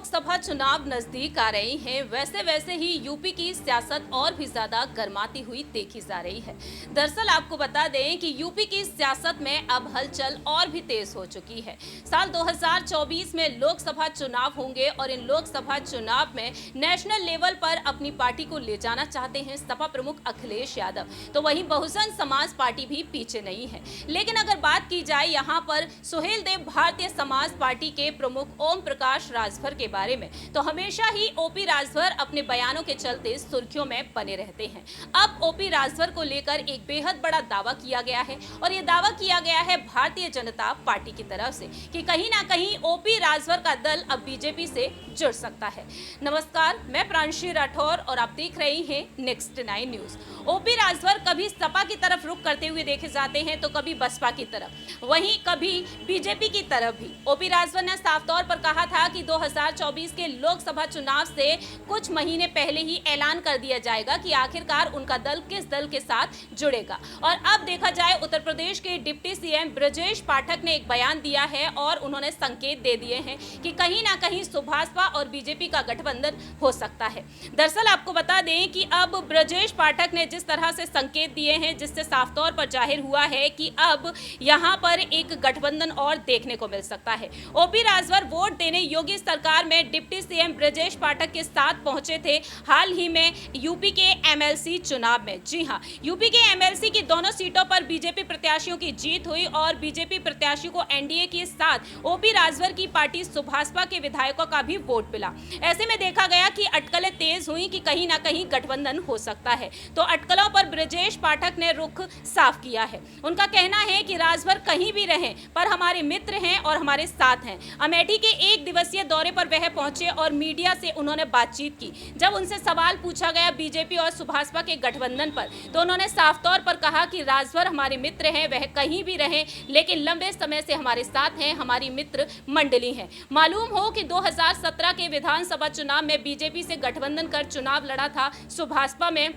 लोकसभा चुनाव नजदीक आ रही हैं, वैसे वैसे ही यूपी की सियासत और भी ज्यादा गर्माती हुई देखी जा रही है। दरअसल आपको बता दें कि यूपी की सियासत में अब हलचल और भी तेज हो चुकी है। साल 2024 में लोकसभा चुनाव होंगे और इन लोकसभा चुनाव में नेशनल लेवल पर अपनी पार्टी को ले जाना चाहते हैं सपा प्रमुख अखिलेश यादव। तो वहीं बहुजन समाज पार्टी भी पीछे नहीं है। लेकिन अगर बात की जाए यहाँ पर सुहेल देव भारतीय समाज पार्टी के प्रमुख ओम प्रकाश राजभर के बारे में, तो हमेशा ही ओपी राजभर अपने बयानों के चलते सुर्खियों में बने रहते हैं। अब ओपी राजभर को लेकर एक बेहद बड़ा दावा किया गया है और ये दावा किया गया है भारतीय जनता पार्टी की तरफ से कि कहीं ना कहीं ओपी राजभर का दल अब बीजेपी से जुड़ सकता है। नमस्कार, मैं प्रांशी राठौर और आप देख रहे हैं नेक्स्ट 9 न्यूज। ओपी राजभर कभी सपा की तरफ रुख करते हुए देखे जाते हैं तो कभी बसपा की तरफ, वहीं कभी बीजेपी की तरफ भी। ओपी राजभर ने साफ तौर पर कहा था कि 2024 के लोकसभा चुनाव से कुछ महीने पहले ही ऐलान कर दिया जाएगा कि आखिरकार उनका दल किस दल के साथ जुड़ेगा। और अब देखा जाए, उत्तर प्रदेश के डिप्टी सीएम ब्रजेश पाठक ने एक बयान दिया है और उन्होंने संकेत दे दिए हैं कि कहीं ना कहीं सुभाषपा और बीजेपी का गठबंधन हो सकता है। दरअसल आपको बता दें कि अब ब्रजेश पाठक ने जिस तरह से संकेत दिए हैं, जिससे साफ तौर पर जाहिर हुआ है कि अब यहां पर एक गठबंधन और देखने को मिल सकता है। ओपी राजभर वोट देने योगी सरकार में डिप्टी सीएम ब्रजेश पाठक के साथ पहुंचे थे हाल ही में यूपी के एमएलसी चुनाव में। जी हां, यूपी के एमएलसी की दोनों सीटों पर बीजेपी प्रत्याशियों की जीत हुई और बीजेपी प्रत्याशियों को एनडीए के साथ ओपी राजभर की पार्टी सुभाषपा के विधायकों का भी वोट मिला। ऐसे में देखा गया कि अटकलें तेज हुई कि कहीं ना कहीं गठबंधन हो सकता है। तो अटकलों पर ब्रजेश पाठक ने रुख साफ किया है। उनका कहना है कि राजभर कहीं भी रहें पर हमारे मित्र हैं और हमारे साथ हैं। अमेठी के एक दिवसीय दौरे पर वह पहुंचे और मीडिया से उन्होंने बातचीत की। जब उनसे सवाल पूछा गया बीजेपी और सुभाषपा के गठबंधन पर, तो उन्होंने साफ तौर पर कहा कि राजभर हमारे मित्र हैं, वह कहीं भी रहें लेकिन लंबे समय से हमारे साथ हैं, हमारी मित्र मंडली है। मालूम हो कि 2017 के विधानसभा चुनाव में बीजेपी से गठबंधन कर चुनाव लड़ा था सुभाषपा में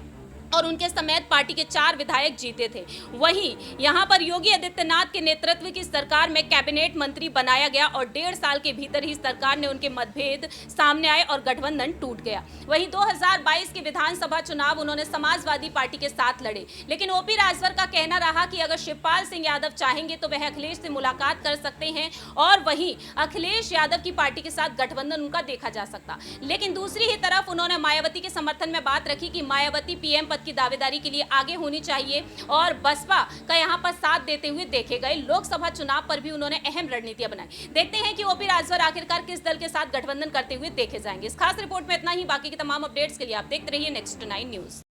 और उनके समेत पार्टी के 4 विधायक जीते थे। वहीं यहां पर योगी आदित्यनाथ के नेतृत्व की सरकार में कैबिनेट मंत्री बनाया गया और 1.5 साल के भीतर ही सरकार ने उनके मतभेद सामने आए और गठबंधन टूट गया। वहीं 2022 के विधानसभा चुनाव उन्होंने समाजवादी पार्टी के साथ लड़े, लेकिन ओपी राजभर का कहना रहा कि अगर शिवपाल सिंह यादव चाहेंगे तो वह अखिलेश से मुलाकात कर सकते हैं और वहीं अखिलेश यादव की पार्टी के साथ गठबंधन उनका देखा जा सकता। लेकिन दूसरी ही तरफ उन्होंने मायावती के समर्थन में बात रखी कि मायावती पीएम की दावेदारी के लिए आगे होनी चाहिए और बसपा का यहां पर साथ देते हुए देखे गए। लोकसभा चुनाव पर भी उन्होंने अहम रणनीतियां बनाई। देखते हैं कि ओपी राजभर आखिरकार किस दल के साथ गठबंधन करते हुए देखे जाएंगे। इस खास रिपोर्ट में इतना ही। बाकी के तमाम अपडेट्स के लिए आप देखते रहिए नेक्स्ट 9 न्यूज।